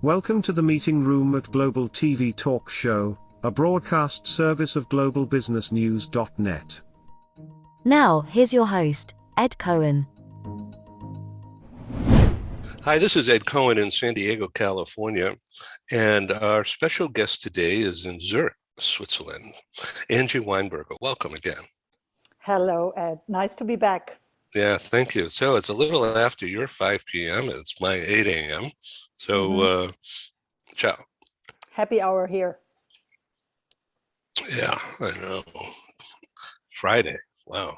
Welcome to the meeting room at Global TV Talk Show, a broadcast service of globalbusinessnews.net. Now, here's your host, Ed Cohen. Hi, this is Ed Cohen in San Diego, California, and our special guest today is in Zurich, Switzerland. Angie Weinberger, welcome again. Hello, Ed. Nice to be back. Yeah, thank you. So it's a little after your 5 p.m. It's my 8 a.m. So, ciao. Happy hour here. Yeah, I know. Friday. Wow.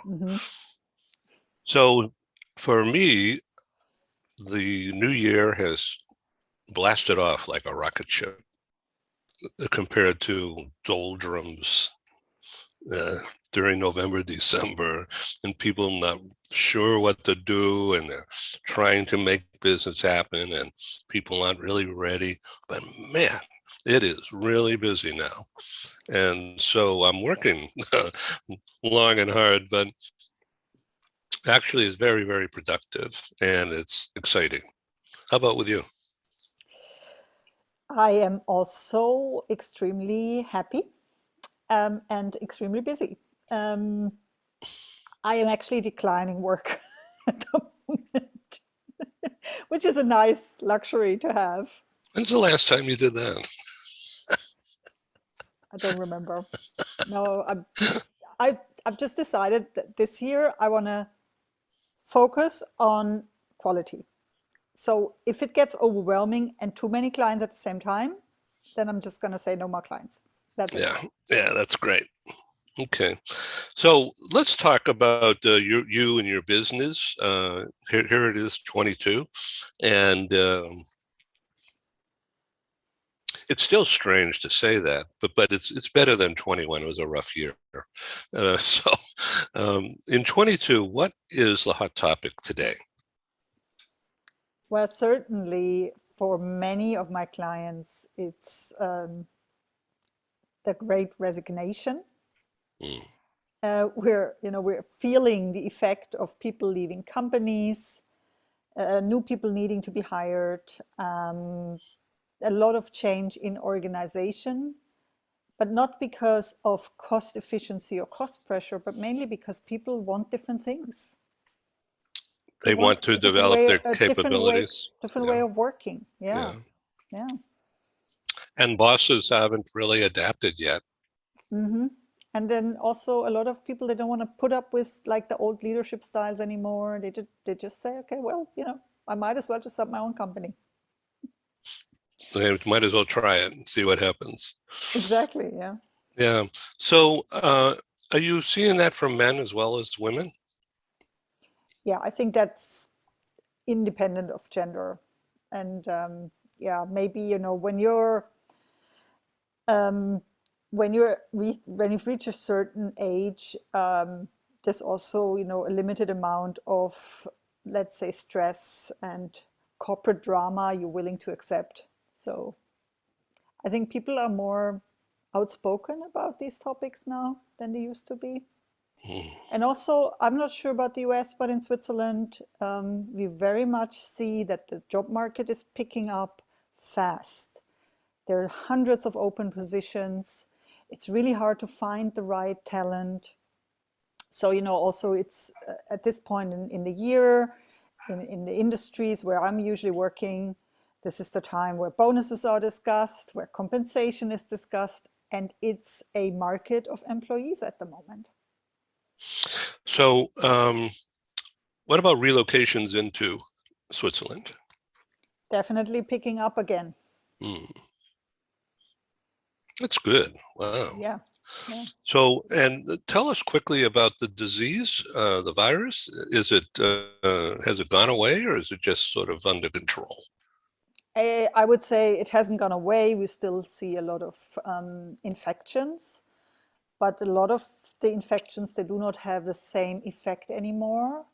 So for me, the new year has blasted off like a rocket ship compared to doldrums during November, December, and people not sure what to do, and they're trying to make business happen, and people aren't really ready. But man, it is really busy now. And so I'm working long and hard, but actually it's very, very productive, and it's exciting. How about with you? I am also extremely happy and extremely busy. I am actually declining work at the moment, which is a nice luxury to have. When's the last time you did that? I don't remember. No, I've just decided that this year I want to focus on quality. So if it gets overwhelming and too many clients at the same time, then I'm just going to say no more clients. That's it. Yeah, that's great. Okay, so let's talk about you and your business. Here it is, 22, and it's still strange to say that, but it's better than 21. It was a rough year. In 22, what is the hot topic today? Well, certainly for many of my clients, it's the Great Resignation. We're feeling the effect of people leaving companies, new people needing to be hired, a lot of change in organization, but not because of cost efficiency or cost pressure, but mainly because people want different things. They want to develop their capabilities. Different way of working. Yeah. And bosses haven't really adapted yet. And then also a lot of people, they don't want to put up with like the old leadership styles anymore. They just say, okay, well, I might as well just start my own company. They might as well try it and see what happens. Exactly. Yeah. Yeah. So are you seeing that from men as well as women? Yeah, I think that's independent of gender. And maybe, when you've reached a certain age, there's also, a limited amount of, let's say, stress and corporate drama you're willing to accept. So I think people are more outspoken about these topics now than they used to be. And also, I'm not sure about the US, but in Switzerland, we very much see that the job market is picking up fast. There are hundreds of open positions. It's really hard to find the right talent. So, also it's at this point in the year, in the industries where I'm usually working, this is the time where bonuses are discussed, where compensation is discussed, and it's a market of employees at the moment. So what about relocations into Switzerland? Definitely picking up again. That's good. Wow. Yeah. So, and tell us quickly about the disease, the virus. Has it gone away, or is it just sort of under control? I would say it hasn't gone away. We still see a lot of infections, but a lot of the infections, they do not have the same effect anymore.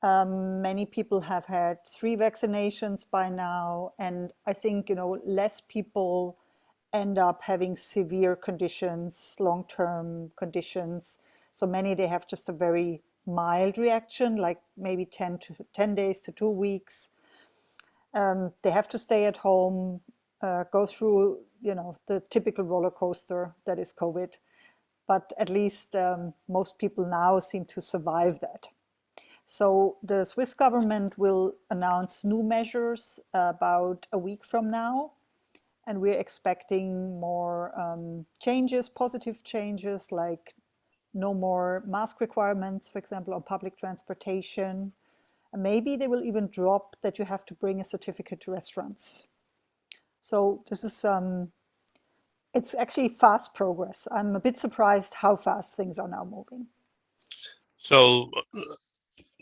Many people have had 3 vaccinations by now, and I think less people end up having severe conditions, long-term conditions. So many, they have just a very mild reaction, like maybe 10 days to 2 weeks. They have to stay at home, go through, the typical roller coaster that is COVID. But at least most people now seem to survive that. So the Swiss government will announce new measures about a week from now. And we're expecting more changes, positive changes, like no more mask requirements, for example, on public transportation. And maybe they will even drop that you have to bring a certificate to restaurants. So this is, it's actually fast progress. I'm a bit surprised how fast things are now moving. So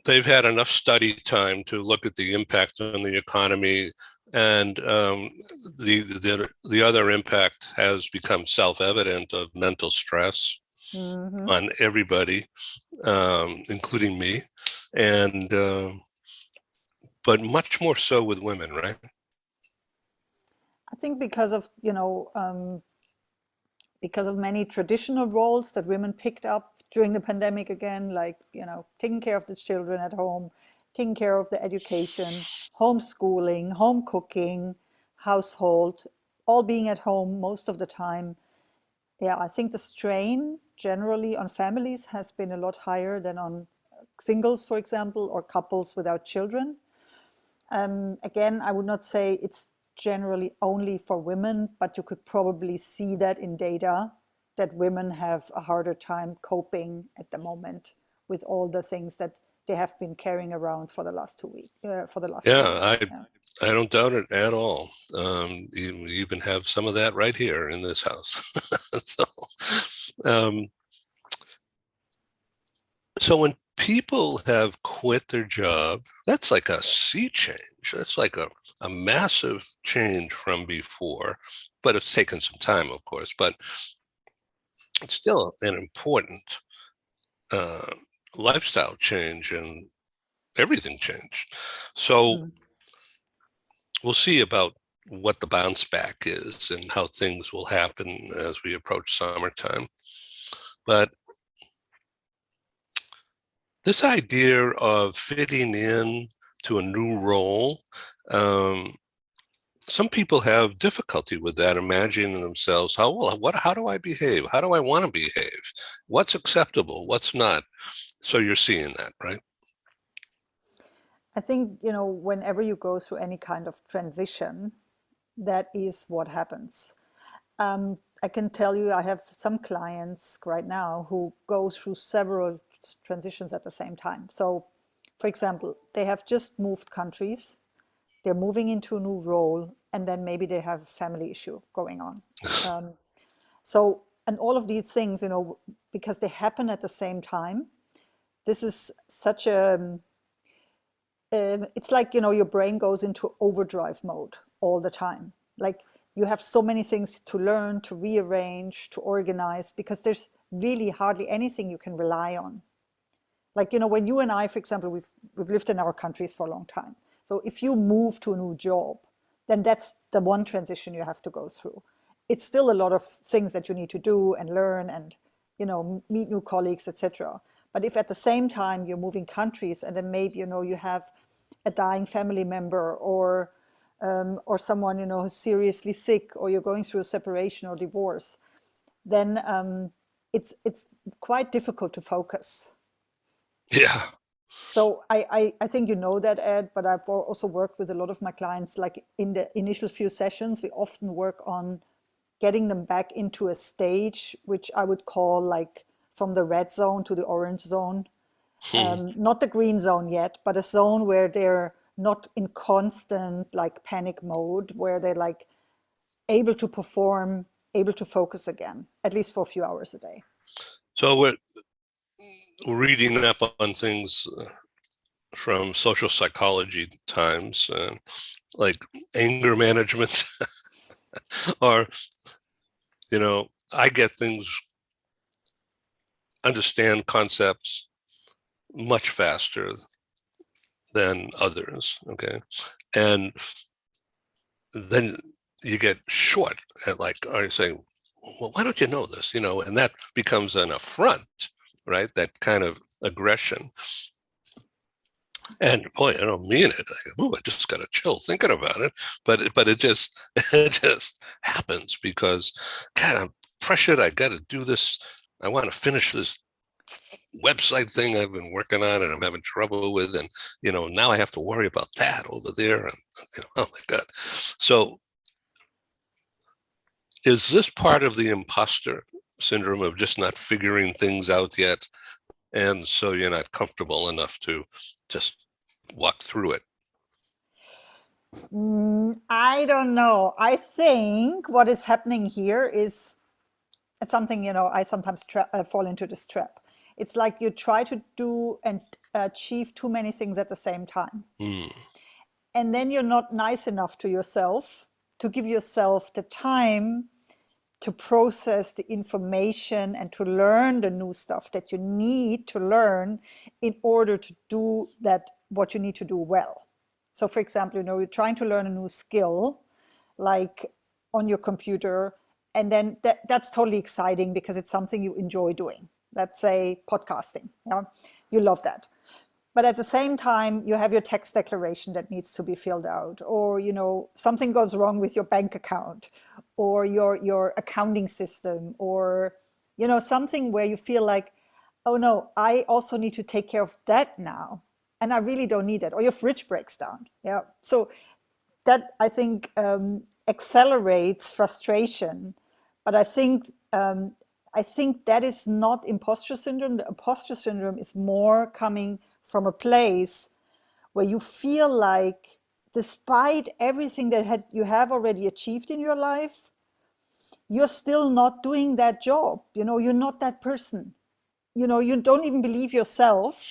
they've had enough study time to look at the impact on the economy, and the other impact has become self-evident of mental stress on everybody, including me, and but much more so with women, right? I think because of, because of many traditional roles that women picked up during the pandemic again, like, taking care of the children at home, taking care of the education, homeschooling, home cooking, household, all being at home most of the time. Yeah, I think the strain generally on families has been a lot higher than on singles, for example, or couples without children. Again, I would not say it's generally only for women, but you could probably see that in data that women have a harder time coping at the moment with all the things that they have been carrying around for the last 2 weeks, for the last 2 Yeah, years. Yeah. I don't doubt it at all. You even have some of that right here in this house. So, so when people have quit their job, that's like a sea change. That's like a massive change from before, but it's taken some time, of course, but it's still an important lifestyle change, and everything changed. So we'll see about what the bounce back is and how things will happen as we approach summertime. But this idea of fitting in to a new role, some people have difficulty with that, imagining themselves, how do I behave? How do I want to behave? What's acceptable? What's not? So you're seeing that, right? I think, whenever you go through any kind of transition, that is what happens. I can tell you, I have some clients right now who go through several transitions at the same time. So, for example, they have just moved countries, they're moving into a new role, and then maybe they have a family issue going on. So, and all of these things, because they happen at the same time, this is such a, it's like, your brain goes into overdrive mode all the time. Like, you have so many things to learn, to rearrange, to organize, because there's really hardly anything you can rely on. Like, when you and I, for example, we've lived in our countries for a long time. So if you move to a new job, then that's the one transition you have to go through. It's still a lot of things that you need to do and learn and, meet new colleagues, etc. But if at the same time you're moving countries, and then maybe, you have a dying family member, or someone, who's seriously sick, or you're going through a separation or divorce, then it's quite difficult to focus. Yeah. So I think you know that, Ed, but I've also worked with a lot of my clients, like in the initial few sessions, we often work on getting them back into a stage, which I would call like from the red zone to the orange zone. Not the green zone yet, but a zone where they're not in constant like panic mode, where they're like able to perform, able to focus again, at least for a few hours a day. So we're reading up on things from social psychology times, like anger management, or, I get things, understand concepts much faster than others, okay? And then you get short at like, are you saying, well, why don't you know this? And that becomes an affront right? That kind of aggression. And boy, I don't mean it. I just got a chill thinking about it. But it just it just happens because, God, I'm pressured. I got to do this. I want to finish this website thing I've been working on and I'm having trouble with, and now I have to worry about that over there, and oh my God. So is this part of the imposter syndrome of just not figuring things out yet, and so you're not comfortable enough to just walk through it? I don't know. I think what is happening here is it's something, I sometimes fall into this trap. It's like you try to do and achieve too many things at the same time. And then you're not nice enough to yourself to give yourself the time to process the information and to learn the new stuff that you need to learn in order to do that, what you need to do well. So for example, you're trying to learn a new skill, like on your computer, and then that's totally exciting because it's something you enjoy doing. Let's say podcasting, you love that. But at the same time, you have your tax declaration that needs to be filled out, or something goes wrong with your bank account, or your accounting system, or something where you feel like, oh no, I also need to take care of that now, and I really don't need that. Or your fridge breaks down. Yeah, so that I think accelerates frustration. But I think that is not imposter syndrome. The imposter syndrome is more coming from a place where you feel like, despite everything that you have already achieved in your life, you're still not doing that job. You're not that person. You don't even believe yourself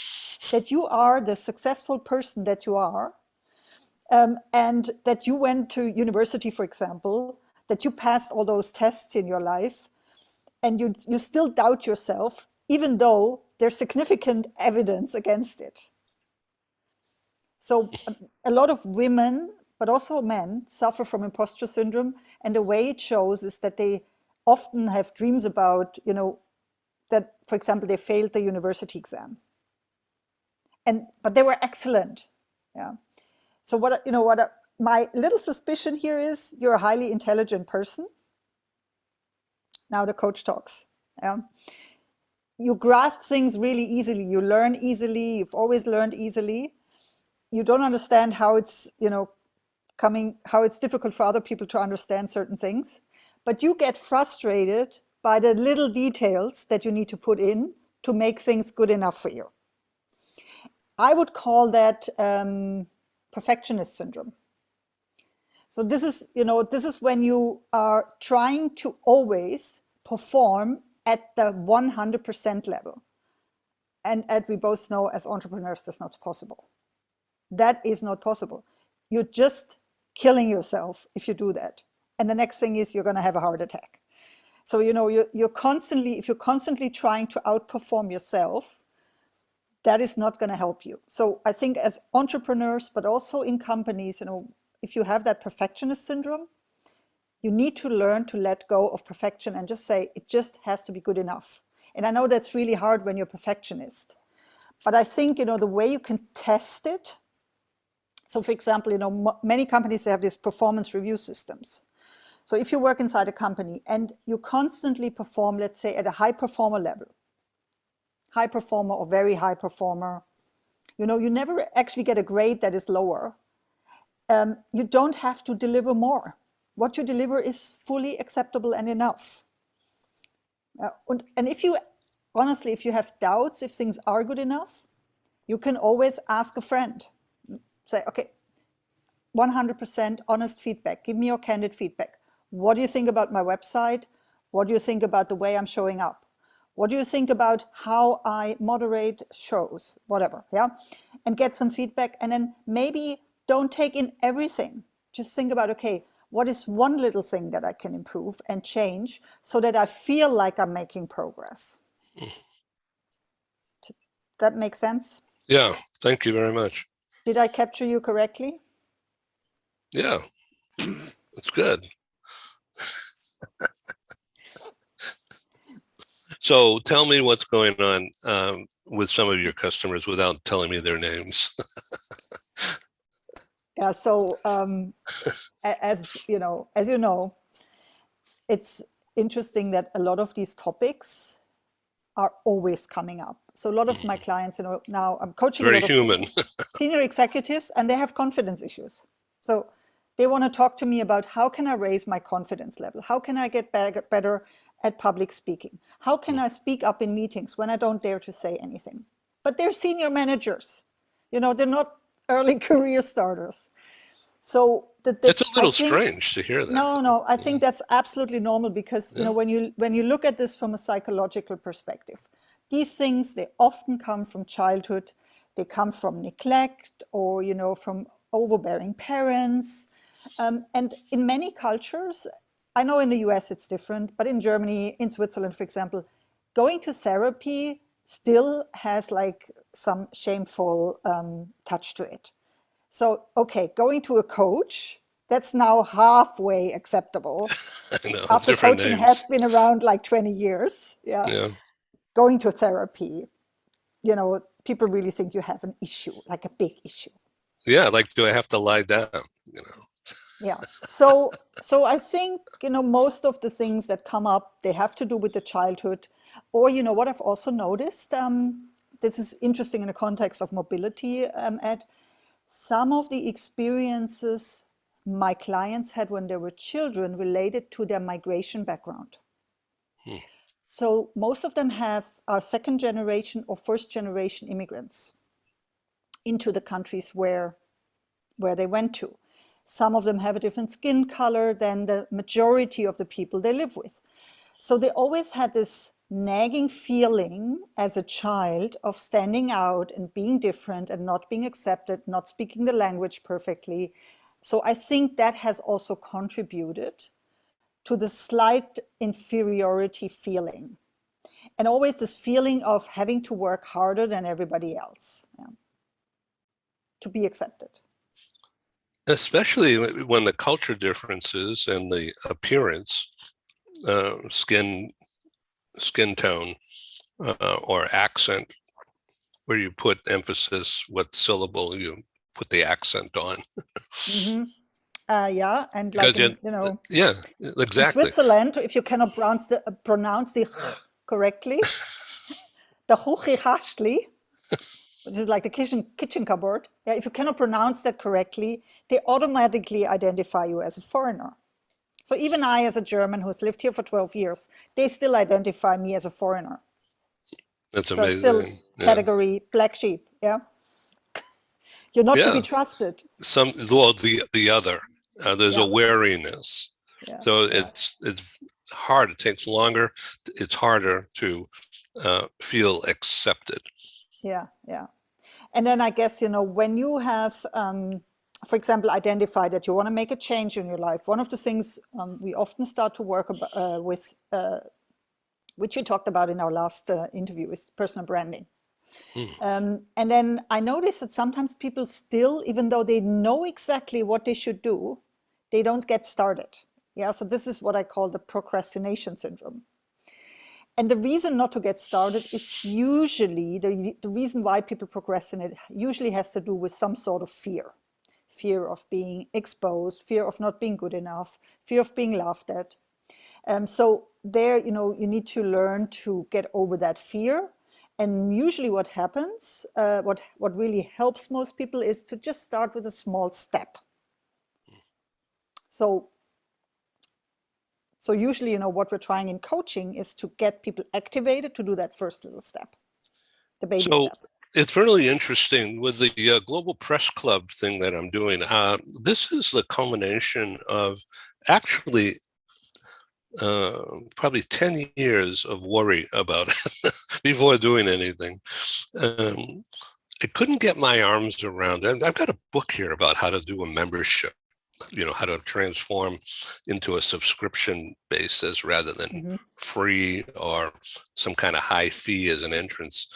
that you are the successful person that you are, and that you went to university, for example, that you passed all those tests in your life, and you still doubt yourself, even though there's significant evidence against it. So a lot of women, but also men, suffer from imposter syndrome. And the way it shows is that they often have dreams about, that, for example, they failed the university exam. But they were excellent. Yeah. So my little suspicion here is you're a highly intelligent person. Now the coach talks. Yeah. You grasp things really easily. You learn easily. You've always learned easily. You don't understand how it's, how it's difficult for other people to understand certain things. But you get frustrated by the little details that you need to put in to make things good enough for you. I would call that perfectionist syndrome. So this is when you are trying to always perform at the 100% level. And as we both know, as entrepreneurs, that's not possible. That is not possible. You're just killing yourself if you do that. And the next thing is you're going to have a heart attack. So, you're constantly, if you're constantly trying to outperform yourself, that is not going to help you. So I think as entrepreneurs, but also in companies, if you have that perfectionist syndrome, you need to learn to let go of perfection and just say, it just has to be good enough. And I know that's really hard when you're a perfectionist. But I think, the way you can test it. So for example, many companies, they have these performance review systems. So if you work inside a company and you constantly perform, let's say at a high performer level, high performer or very high performer, you never actually get a grade that is lower. You don't have to deliver more. What you deliver is fully acceptable and enough. And if you have doubts if things are good enough, you can always ask a friend. Say, okay, 100% honest feedback. Give me your candid feedback. What do you think about my website? What do you think about the way I'm showing up? What do you think about how I moderate shows? Whatever, yeah? And get some feedback. And then maybe don't take in everything. Just think about, okay, what is one little thing that I can improve and change so that I feel like I'm making progress? Does that make sense? Yeah, thank you very much. Did I capture you correctly? Yeah, it's good. So tell me what's going on with some of your customers without telling me their names. Yeah, so as you know, it's interesting that a lot of these topics are always coming up. So a lot of my clients, now I'm coaching a Very lot of human. senior executives, and they have confidence issues. So they want to talk to me about how can I raise my confidence level? How can I get better at public speaking? How can I speak up in meetings when I don't dare to say anything? But they're senior managers. They're not early career starters. So It's a I little think, strange to hear that. no, I think that's absolutely normal because when you look at this from a psychological perspective, these things, they often come from childhood. They come from neglect or from overbearing parents. And in many cultures, I know in the US it's different, but in Germany, in Switzerland, for example, going to therapy still has like some shameful touch to it. So, okay, going to a coach, that's now halfway acceptable. I know, After different coaching has names. been around like 20 years. Yeah. Yeah. Going to therapy, people really think you have an issue, like a big issue. Yeah, like, do I have to lie down? Yeah. So I think, most of the things that come up, they have to do with the childhood. Or, what I've also noticed, this is interesting in the context of mobility, Ed, some of the experiences my clients had when they were children related to their migration background. So most of them are second generation or first generation immigrants into the countries where they went to. Some of them have a different skin color than the majority of the people they live with. So they always had this nagging feeling as a child of standing out and being different and not being accepted, not speaking the language perfectly. So I think that has also contributed to the slight inferiority feeling. And always this feeling of having to work harder than everybody else, to be accepted. Especially when the culture differences and the appearance, skin tone, or accent, where you put emphasis, what syllable you put the accent on. Mm-hmm. Yeah, and Because like yeah, in exactly. Switzerland, if you cannot pronounce the correctly, the hochihastli, which is like the kitchen cupboard. Yeah, if you cannot pronounce that correctly, they automatically identify you as a foreigner. So even I, as a German who's lived here for 12 years, they still identify me as a foreigner. That's So still amazing. category black sheep. Yeah, you're not to be Yeah. trusted. The other. There's Yeah. a wariness. Yeah. So Yeah. it's hard. It takes longer. It's harder to feel accepted. Yeah. Yeah. And then I guess, when you have, for example, identified that you want to make a change in your life, one of the things we often start to work with, which we talked about in our last interview, is personal branding. And then I noticed that sometimes people still, even though they know exactly what they should do, they don't get started. Yeah, so this is what I call the procrastination syndrome. And the reason not to get started is usually, the reason why people procrastinate usually has to do with some sort of fear. Fear of being exposed, fear of not being good enough, fear of being laughed at. So there, you need to learn to get over that fear. And usually what happens, what really helps most people is to just start with a small step. So usually, what we're trying in coaching is to get people activated to do that first little step, the baby step. It's really interesting with the Global Press Club thing that I'm doing. This is the culmination of actually probably 10 years of worry about it before doing anything. I couldn't get my arms around it. I've got a book here about how to do a membership, how to transform into a subscription basis rather than free or some kind of high fee as an entrance.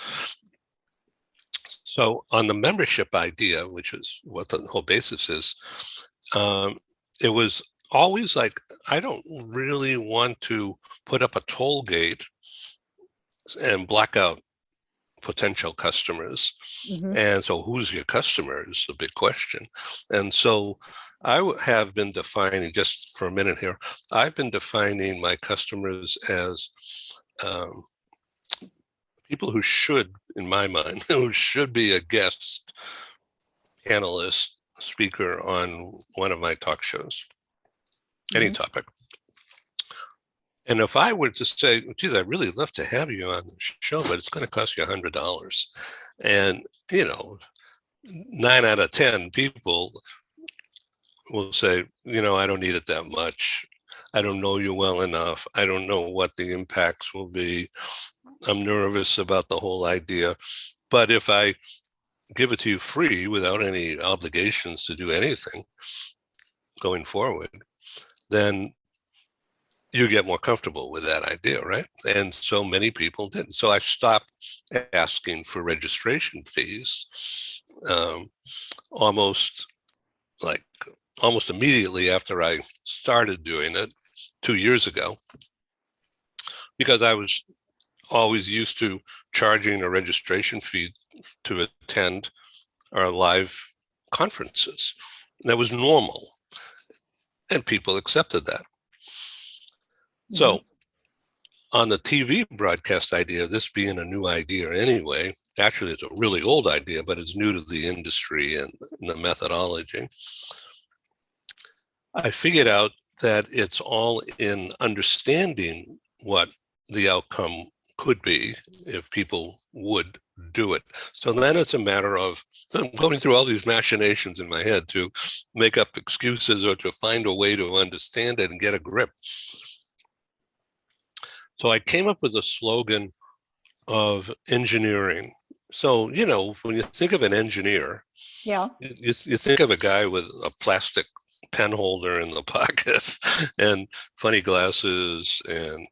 So on the membership idea, which is what the whole basis is, it was always like, I don't really want to put up a toll gate and block out potential customers. Mm-hmm. And so who's your customer is the big question. And so I have been defining, just for a minute here, I've been defining my customers as people who should, in my mind, who should be a guest panelist, speaker on one of my talk shows, any Mm-hmm. topic. And if I were to say, geez, I'd really love to have you on the show, but it's going to cost you $100. And, 9 out of 10 people will say, I don't need it that much. I don't know you well enough. I don't know what the impacts will be. I'm nervous about the whole idea. But if I give it to you free without any obligations to do anything going forward, then you get more comfortable with that idea, right? And so many people didn't. So I stopped asking for registration fees almost immediately after I started doing it 2 years ago, because I was always used to charging a registration fee to attend our live conferences. That was normal, and people accepted that. So on the TV broadcast idea, this being a new idea anyway, actually it's a really old idea, but it's new to the industry and the methodology. I figured out that it's all in understanding what the outcome could be if people would do it. So then it's a matter of going through all these machinations in my head to make up excuses or to find a way to understand it and get a grip. So I came up with a slogan of engineering. So, when you think of an engineer, you think of a guy with a plastic pen holder in the pocket and funny glasses and,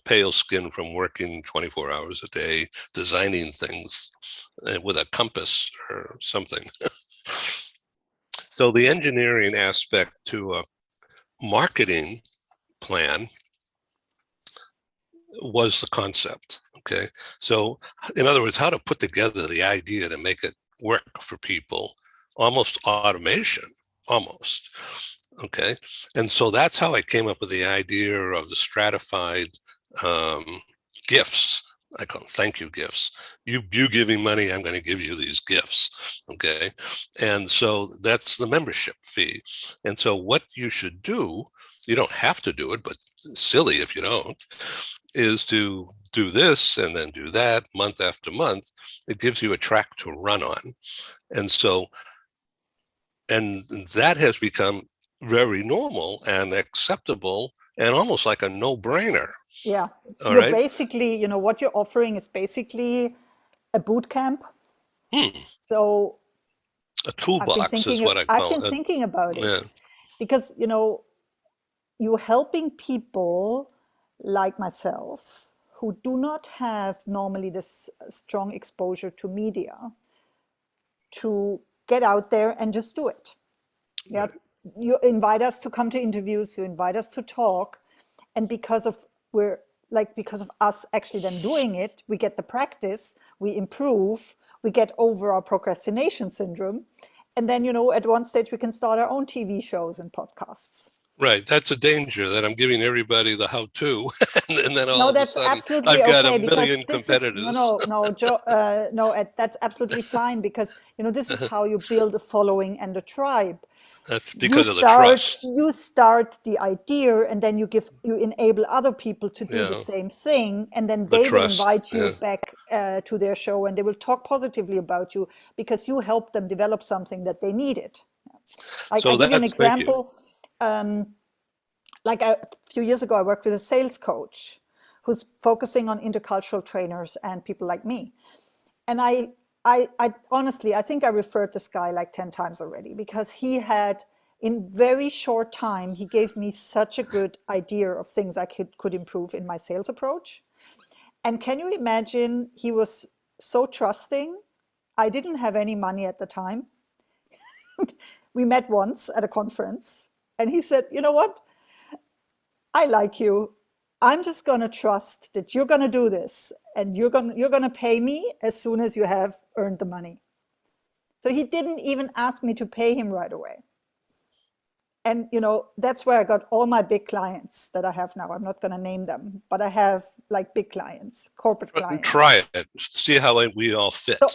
pale skin from working 24 hours a day, designing things with a compass or something. So the engineering aspect to a marketing plan was the concept. Okay. So in other words, how to put together the idea to make it work for people, almost automation, almost. Okay. And so that's how I came up with the idea of the stratified gifts. I call them thank you gifts. You giving money, I'm going to give you these gifts. Okay. And so that's the membership fee. And so what you should do, you don't have to do it, but silly if you don't, is to do this and then do that month after month. It gives you a track to run on. And so, and that has become very normal and acceptable and almost like a no-brainer. Yeah. All You're right. basically, what you're offering is basically a boot camp. So A toolbox is what I I've call been it. thinking about it Yeah. because, you're helping people like myself who do not have normally this strong exposure to media to get out there and just do it. Yeah. Right. You invite us to come to interviews, you invite us to talk. And because of us actually then doing it, we get the practice, we improve, we get over our procrastination syndrome. And then, at one stage we can start our own TV shows and podcasts. Right. That's a danger that I'm giving everybody the how-to, and then all No, of a that's sudden absolutely I've got okay a because million this is competitors. no, Ed, that's absolutely fine because this is how you build a following and a tribe. That's You because of the trust. start the idea, and then you enable other people to do the Yeah. same thing, and then The they will trust. invite you Yeah. back to their show, and they will talk positively about you because you helped them develop something that they needed. Like I So give you an thank you. example. Like a few years ago, I worked with a sales coach who's focusing on intercultural trainers and people like me. And I honestly, I think I referred this guy like 10 times already because he had, in very short time, he gave me such a good idea of things I could improve in my sales approach. And can you imagine, he was so trusting. I didn't have any money at the time. We met once at a conference and he said, you know what? I like you. I'm just going to trust that you're going to do this, and you're going to pay me as soon as you have earned the money. So he didn't even ask me to pay him right away. And, that's where I got all my big clients that I have now. I'm not going to name them, but I have like big clients, corporate clients. Try it. See how we all fit. So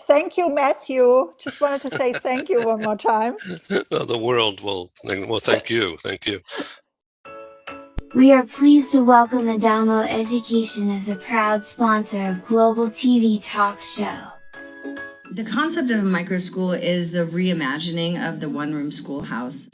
thank you, Matthew. Just wanted to say thank you one more time. The world will, thank you. Thank you. We are pleased to welcome Adamo Education as a proud sponsor of Global TV Talk Show. The concept of a micro school is the reimagining of the one-room schoolhouse.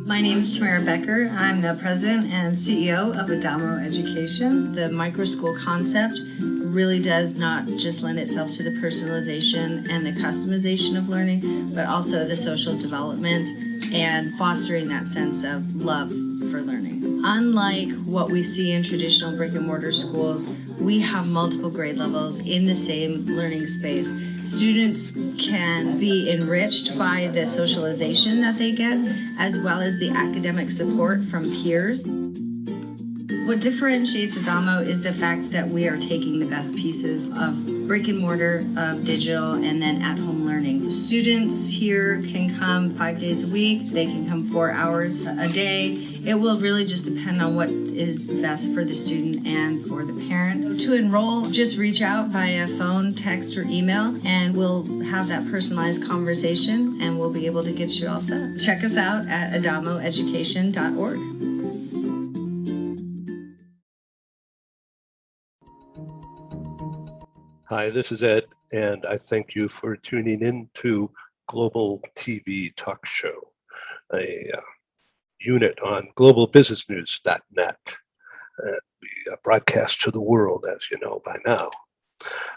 My name is Tamara Becker. I'm the president and CEO of Adamo Education. The micro school concept really does not just lend itself to the personalization and the customization of learning, but also the social development and fostering that sense of love for learning. Unlike what we see in traditional brick and mortar schools, we have multiple grade levels in the same learning space. Students can be enriched by the socialization that they get, as well as the academic support from peers. What differentiates Adamo is the fact that we are taking the best pieces of brick and mortar, of digital, and then at-home learning. Students here can come 5 days a week. They can come 4 hours a day. It will really just depend on what is best for the student and for the parent. To enroll, just reach out via phone, text, or email, and we'll have that personalized conversation, and we'll be able to get you all set. Check us out at adamoeducation.org. Hi, this is Ed, and I thank you for tuning in to Global TV Talk Show, a unit on globalbusinessnews.net. We broadcast to the world, as you know by now.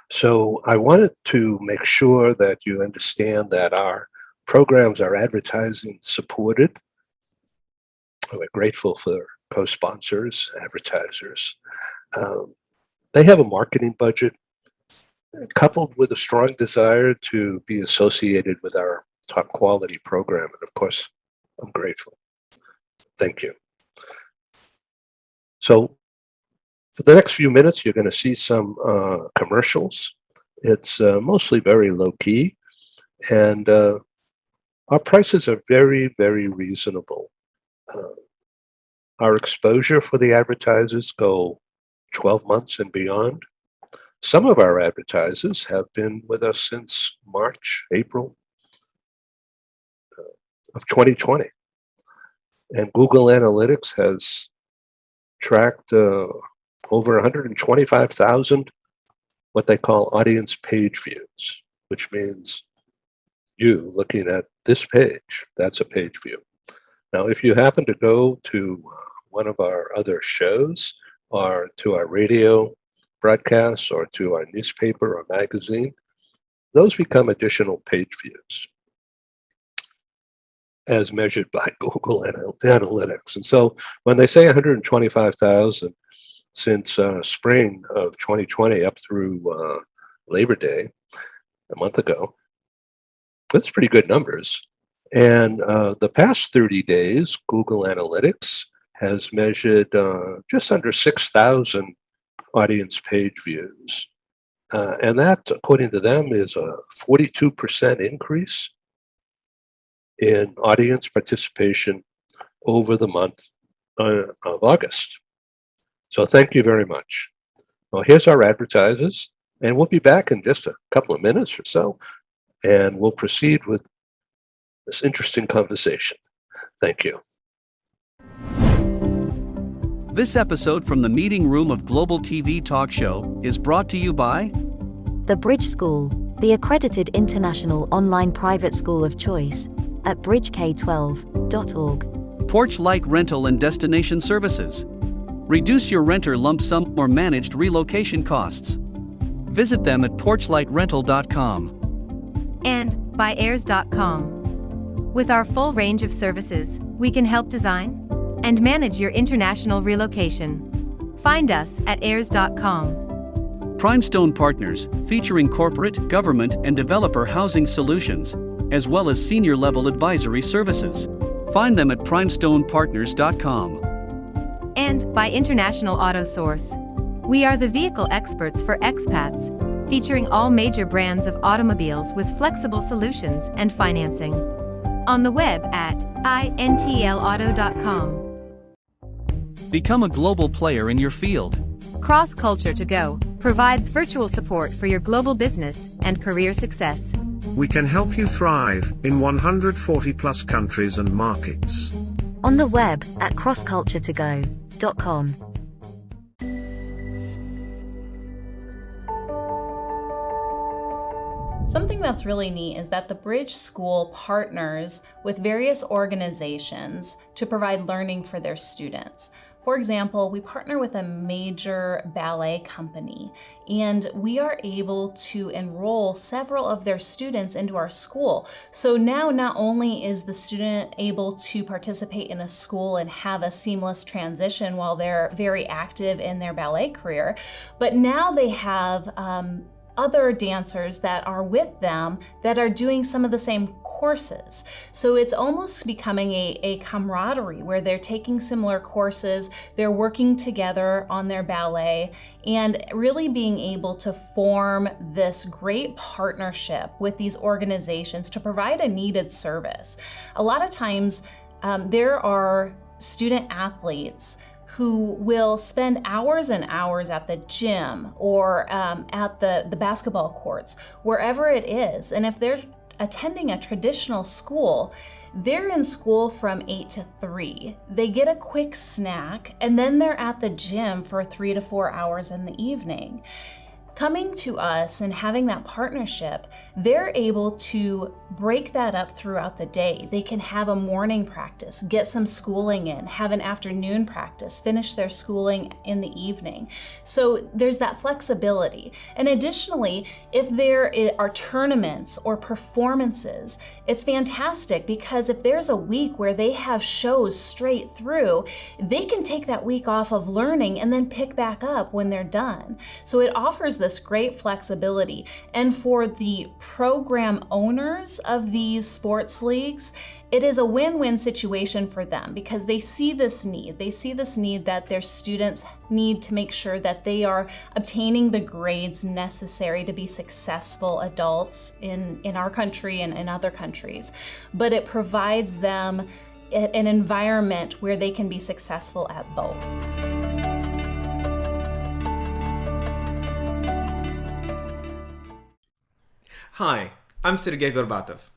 So I wanted to make sure that you understand that our programs are advertising supported. We're grateful for co-sponsors, advertisers. They have a marketing budget, coupled with a strong desire to be associated with our top quality program. And of course, I'm grateful. Thank you. So for the next few minutes, you're going to see some commercials. It's mostly very low key, and our prices are very, very reasonable. Our exposure for the advertisers go 12 months and beyond. Some of our advertisers have been with us since March, April of 2020. And Google Analytics has tracked over 125,000 what they call audience page views, which means you looking at this page, that's a page view. Now, if you happen to go to one of our other shows or to our radio broadcasts or to our newspaper or magazine, those become additional page views as measured by Google Analytics. And so when they say 125,000 since spring of 2020 up through Labor Day, a month ago, that's pretty good numbers. And the past 30 days, Google Analytics has measured just under 6,000 audience page views. And that, according to them, is a 42% increase in audience participation over the month of August. So thank you very much. Well, here's our advertisers, and we'll be back in just a couple of minutes or so, and we'll proceed with this interesting conversation. Thank you. This episode from the meeting room of Global TV Talk Show is brought to you by The Bridge School, the accredited international online private school of choice, at bridgek12.org. Porch Light Rental and Destination Services. Reduce your renter lump sum or managed relocation costs. Visit them at porchlightrental.com. And by airs.com. With our full range of services, we can help design and manage your international relocation. Find us at airs.com. Primestone Partners, featuring corporate, government, and developer housing solutions, as well as senior-level advisory services. Find them at primestonepartners.com. and by International Auto Source. We are the vehicle experts for expats, featuring all major brands of automobiles with flexible solutions and financing. On the web at intlauto.com. Become a global player in your field. Cross Culture to Go provides virtual support for your global business and career success. We can help you thrive in 140 plus countries and markets. On the web at crossculturetogo.com. Something that's really neat is that the Bridge School partners with various organizations to provide learning for their students. For example, we partner with a major ballet company, and we are able to enroll several of their students into our school. So now not only is the student able to participate in a school and have a seamless transition while they're very active in their ballet career, but now they have other dancers that are with them that are doing some of the same courses. So it's almost becoming a camaraderie where they're taking similar courses, they're working together on their ballet, and really being able to form this great partnership with these organizations to provide a needed service. A lot of times there are student athletes who will spend hours and hours at the gym or at the basketball courts, wherever it is. And if they're attending a traditional school, they're in school from 8 to 3. They get a quick snack, and then they're at the gym for 3 to 4 hours in the evening. Coming to us and having that partnership, they're able to break that up throughout the day. They can have a morning practice, get some schooling in, have an afternoon practice, finish their schooling in the evening. So there's that flexibility. And additionally, if there are tournaments or performances, it's fantastic because if there's a week where they have shows straight through, they can take that week off of learning and then pick back up when they're done. So it offers this great flexibility. And for the program owners of these sports leagues, it is a win-win situation for them because they see this need. They see this need that their students need to make sure that they are obtaining the grades necessary to be successful adults in our country and in other countries. But it provides them an environment where they can be successful at both. Hi, I'm Sergey Gorbatov.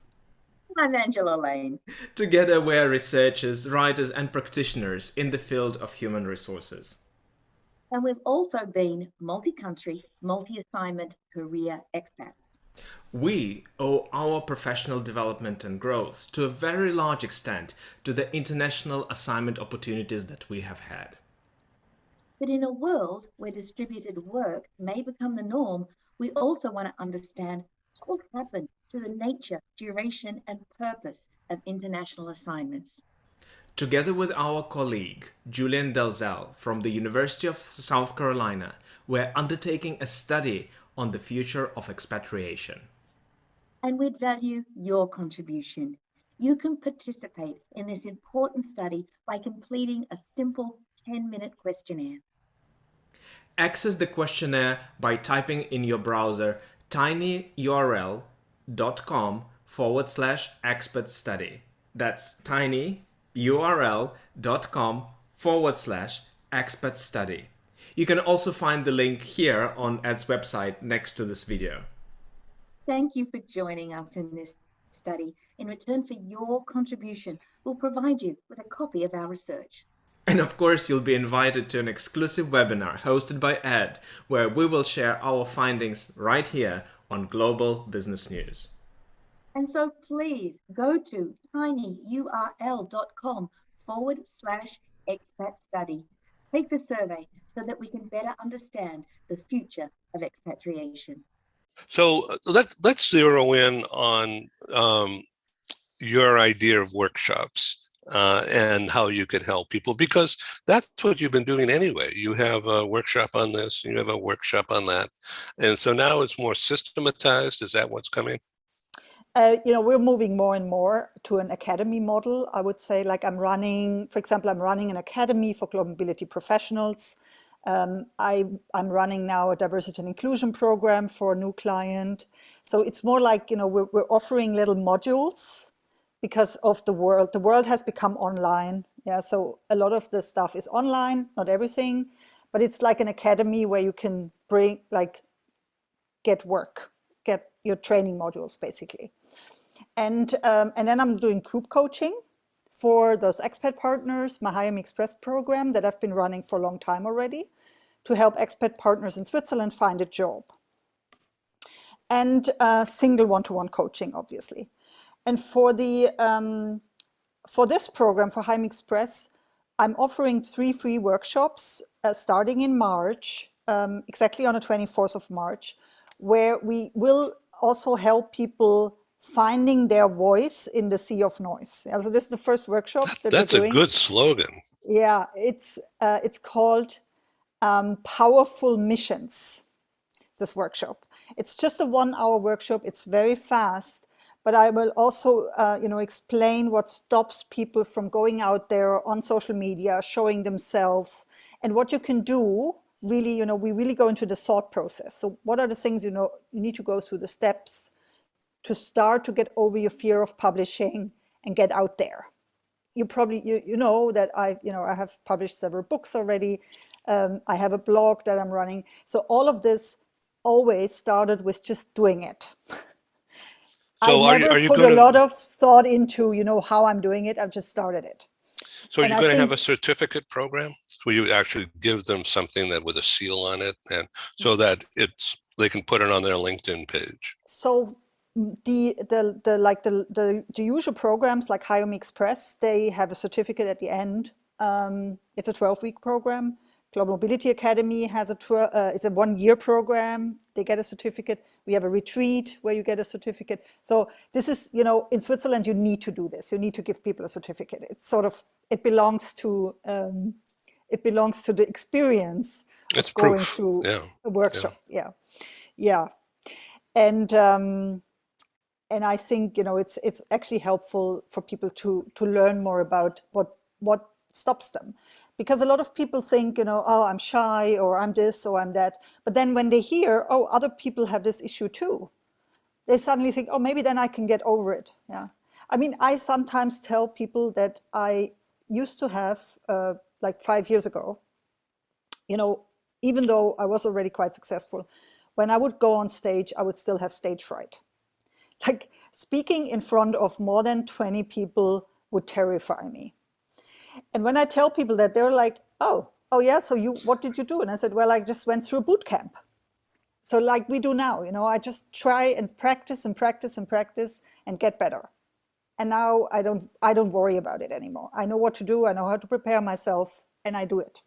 I'm Angela Lane. Together we're researchers, writers and practitioners in the field of human resources. And we've also been multi-country, multi-assignment career expats. We owe our professional development and growth to a very large extent to the international assignment opportunities that we have had. But in a world where distributed work may become the norm, we also want to understand what will happen to the nature, duration, and purpose of international assignments. Together with our colleague, Julian Dalzell from the University of South Carolina, we're undertaking a study on the future of expatriation. And we'd value your contribution. You can participate in this important study by completing a simple 10-minute questionnaire. Access the questionnaire by typing in your browser tinyurl.com/expert study. That's tinyurl.com/expert study. You can also find the link here on Ed's website next to this video. Thank you for joining us in this study. In return for your contribution, we'll provide you with a copy of our research. And of course, you'll be invited to an exclusive webinar hosted by Ed, where we will share our findings right here on Global Business News. And so please go to tinyurl.com/expat study. Take the survey so that we can better understand the future of expatriation. So let's zero in on your idea of workshops. And how you could help people, because that's what you've been doing anyway. You have a workshop on this, you have a workshop on that. And so now it's more systematized. Is that what's coming? We're moving more and more to an academy model. I would say, like for example, I'm running an academy for global mobility professionals. I'm running now a diversity and inclusion program for a new client. So it's more like, we're offering little modules because of the world. The world has become online. Yeah, so a lot of the stuff is online, not everything, but it's like an academy where you can get your training modules basically. And then I'm doing group coaching for those expat partners, my Hire Me Express program that I've been running for a long time already, to help expat partners in Switzerland find a job. And single one-to-one coaching, obviously. And for this program, for Hire Me Express, I'm offering 3 free workshops starting in March, exactly on the 24th of March, where we will also help people finding their voice in the sea of noise. So this is the first workshop that we're doing. That's a good slogan. Yeah, it's called Powerful Missions, this workshop. It's just a 1-hour workshop. It's very fast, but I will also explain what stops people from going out there on social media, showing themselves, and what you can do. Really, we really go into the thought process. So what are the things, you need to go through the steps to start to get over your fear of publishing and get out there. You probably, you know that I have published several books already. I have a blog that I'm running. So all of this always started with just doing it. So I never put a lot of thought into, how I'm doing it. I've just started it. So you're going to have a certificate program where you actually give them something that with a seal on it, and so that they can put it on their LinkedIn page. So the usual programs like Hire Me Express, they have a certificate at the end. It's a 12-week program. Global Mobility Academy has it's a 1-year program. They get a certificate. We have a retreat where you get a certificate. So this is, in Switzerland, you need to do this. You need to give people a certificate. It's sort of, it belongs to the experience of going through a workshop. Yeah. And I think, it's actually helpful for people to learn more about what stops them. Because a lot of people think, oh, I'm shy, or I'm this, or I'm that. But then when they hear, oh, other people have this issue too, they suddenly think, oh, maybe then I can get over it. Yeah. I mean, I sometimes tell people that I used to have, like 5 years ago, even though I was already quite successful, when I would go on stage, I would still have stage fright. Like speaking in front of more than 20 people would terrify me. And when I tell people that, they're like, oh yeah, so what did you do? And I said, well, I just went through a boot camp. So like we do now, I just try and practice and practice and practice and get better. And now I don't worry about it anymore. I know what to do. I know how to prepare myself, and I do it.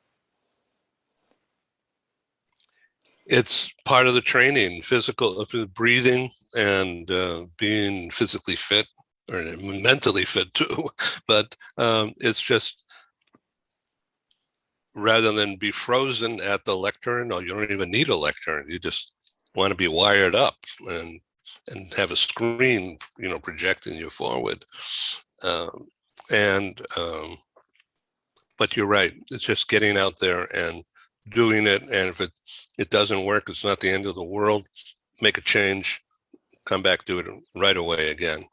It's part of the training, physical breathing, and being physically fit, or mentally fit too. But it's just, rather than be frozen at the lectern, or you don't even need a lectern, you just want to be wired up and have a screen, projecting you forward. But you're right, it's just getting out there and doing it. And if it doesn't work, it's not the end of the world. Make a change, come back, do it right away again.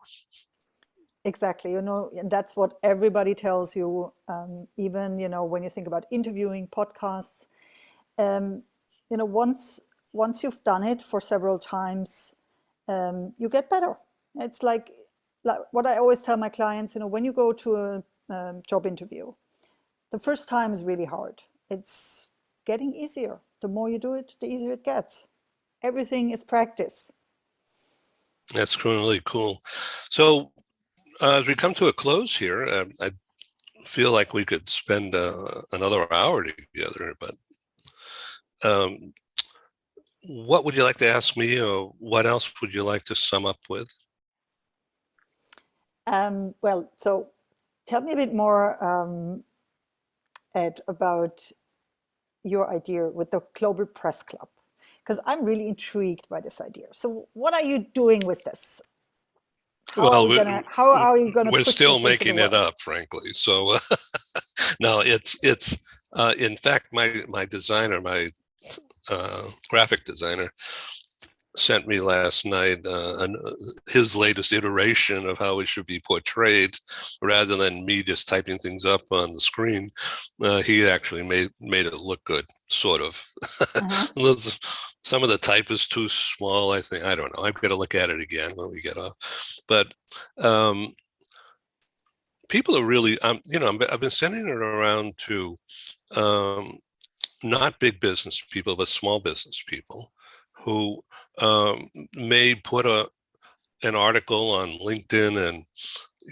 Exactly. And that's what everybody tells you. Even, when you think about interviewing, podcasts, once you've done it for several times, you get better. It's like what I always tell my clients, when you go to a job interview, the first time is really hard. It's getting easier. The more you do it, the easier it gets. Everything is practice. That's really cool. So as we come to a close here, I feel like we could spend another hour together, but what would you like to ask me, or what else would you like to sum up with? Well, so tell me a bit more, Ed, about your idea with the Global Press Club, because I'm really intrigued by this idea. So what are you doing with this? How are you gonna we're put still this into making the it world? up, frankly. So no, it's in fact, my designer, my graphic designer, sent me last night his latest iteration of how it should be portrayed, rather than me just typing things up on the screen. He actually made it look good, sort of. Some of the type is too small, I think. I don't know. I've got to look at it again when we get off. But people are really, I've been sending it around to not big business people, but small business people who may put an article on LinkedIn and,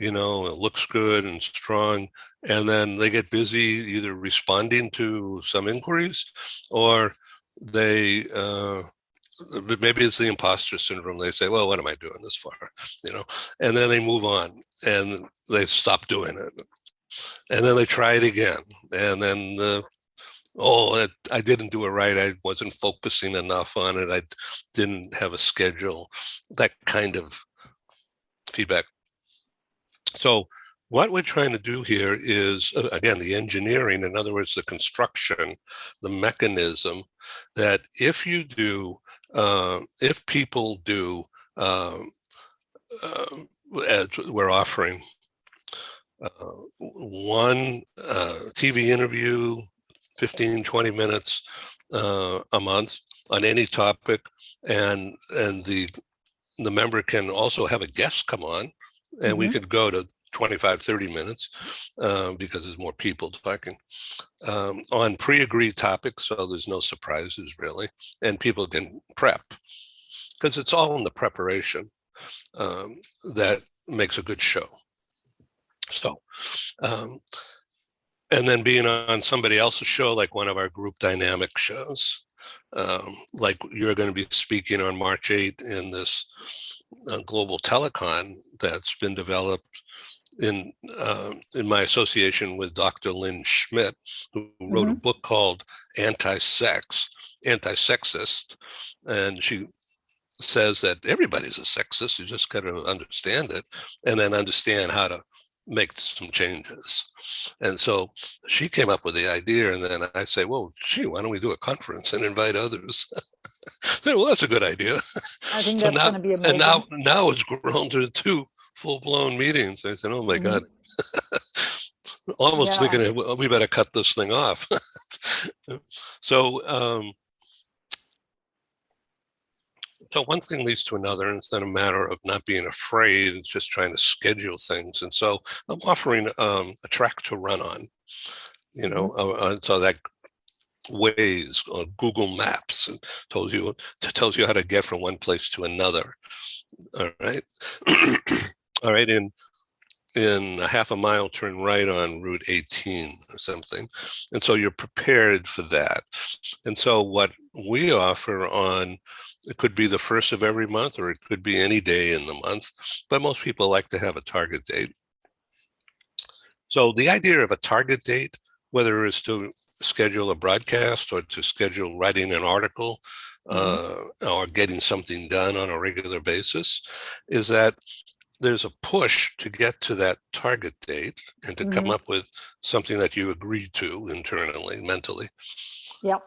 it looks good and strong, and then they get busy either responding to some inquiries, or they maybe it's the imposter syndrome. They say, well, what am I doing this for? And then they move on and they stop doing it. And then they try it again. And then, I didn't do it right. I wasn't focusing enough on it. I didn't have a schedule, that kind of feedback. So what we're trying to do here is, again, the engineering, in other words, the construction, the mechanism, that if people do, as we're offering, one TV interview, 15, 20 minutes a month on any topic, and the member can also have a guest come on, and we could go to 25, 30 minutes because there's more people talking on pre-agreed topics, so there's no surprises really, and people can prep, because it's all in the preparation that makes a good show. So, and then being on somebody else's show, like one of our group dynamic shows, like you're going to be speaking on March 8th in this global telecon that's been developed in my association with Dr. Lynn Schmidt, who wrote a book called Anti-Sexist, and she says that everybody's a sexist. You just got to understand it, and then understand how to make some changes. And so she came up with the idea, and then I say, well, gee, why don't we do a conference and invite others? So, well, that's a good idea. I think that's going to be amazing. And now it's grown to 2 full-blown meetings. I said, oh my God. Almost thinking, well, we better cut this thing off. So one thing leads to another, and it's not a matter of not being afraid. It's just trying to schedule things. And so I'm offering a track to run on, so that Waze or Google Maps, and tells you how to get from one place to another. All right. All right. In a half a mile, turn right on Route 18 or something. And so you're prepared for that. And so what we offer it could be the first of every month, or it could be any day in the month, but most people like to have a target date. So the idea of a target date, whether it's to schedule a broadcast or to schedule writing an article or getting something done on a regular basis, is that there's a push to get to that target date and to come up with something that you agreed to internally, mentally. Yep.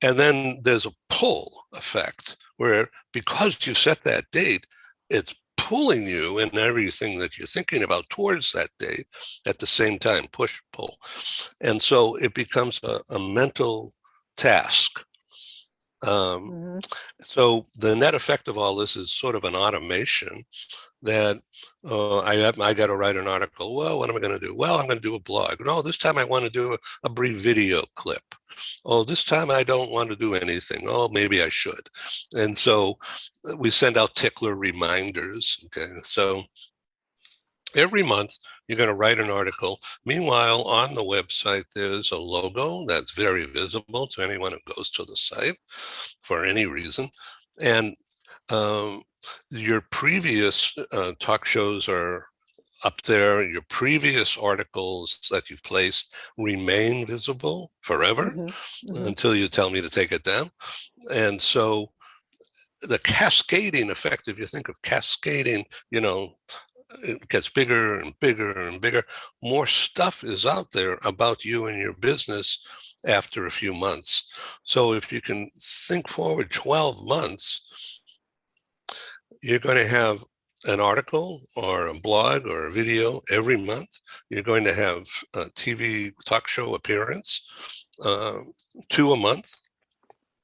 And then there's a pull effect where, because you set that date, it's pulling you in everything that you're thinking about towards that date at the same time, push, pull. And so it becomes a mental task. So the net effect of all this is sort of an automation that I got to write an article. Well, what am I going to do? Well, I'm going to do a blog. No, this time I want to do a brief video clip. Oh, this time I don't want to do anything. Oh, maybe I should. And so we send out tickler reminders. Okay, so every month you're going to write an article. Meanwhile, on the website, there's a logo that's very visible to anyone who goes to the site for any reason. And your previous talk shows are up there. Your previous articles that you've placed remain visible forever until you tell me to take it down. And so the cascading effect, if you think of cascading, it gets bigger and bigger and bigger. More stuff is out there about you and your business after a few months. So if you can think forward 12 months, you're going to have an article or a blog or a video every month. You're going to have a TV talk show appearance, 2 a month,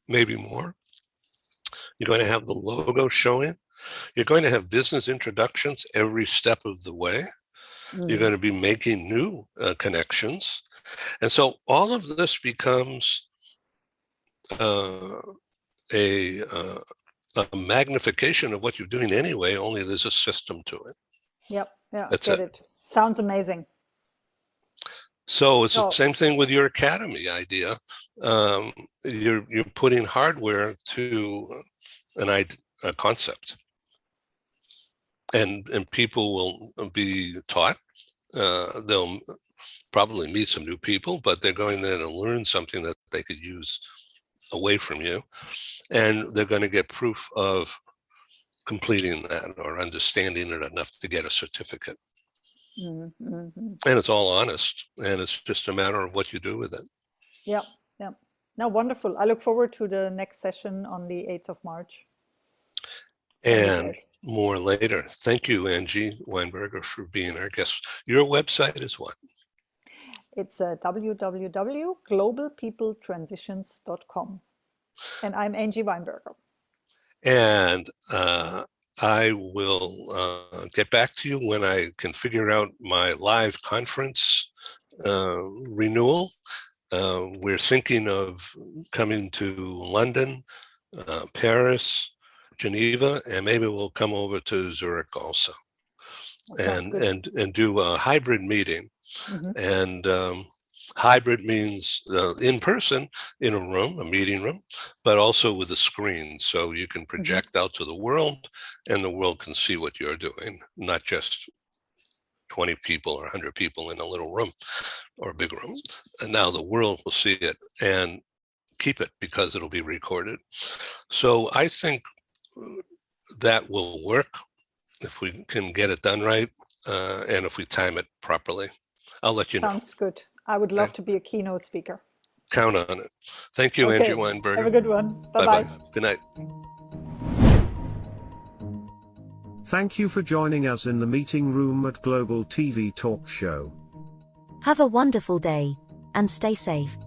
maybe more. You're going to have the logo showing. You're going to have business introductions every step of the way. You're going to be making new connections. And so all of this becomes a magnification of what you're doing anyway, only there's a system to it. Yep. Yeah, That's get it. it. Sounds amazing. So it's the same thing with your academy idea. You're putting hardware to a concept, and people will be taught. They'll probably meet some new people, but they're going there to learn something that they could use away from you, and they're going to get proof of completing that or understanding it enough to get a certificate. And it's all honest, and it's just a matter of what you do with it. Yep. Yep. No, wonderful. I look forward to the next session on the 8th of March. And more later. Thank you, Angie Weinberger, for being our guest. Your website is what? It's www.globalpeopletransitions.com. And I'm Angie Weinberger. And I will get back to you when I can figure out my live conference renewal. We're thinking of coming to London, Paris, Geneva, and maybe we'll come over to Zurich also, and do a hybrid meeting. And hybrid means in person in a room, a meeting room, but also with a screen, so you can project out to the world, and the world can see what you're doing, not just 20 people or 100 people in a little room or a big room. And now the world will see it and keep it because it'll be recorded. So I think that will work if we can get it done right, and if we time it properly. I'll let you know. Sounds good. I would love to be a keynote speaker. Count on it. Thank you, Angie Weinberger. Have a good one. Bye-bye. Good night. Thank you for joining us in the meeting room at Global TV Talk Show. Have a wonderful day, and stay safe.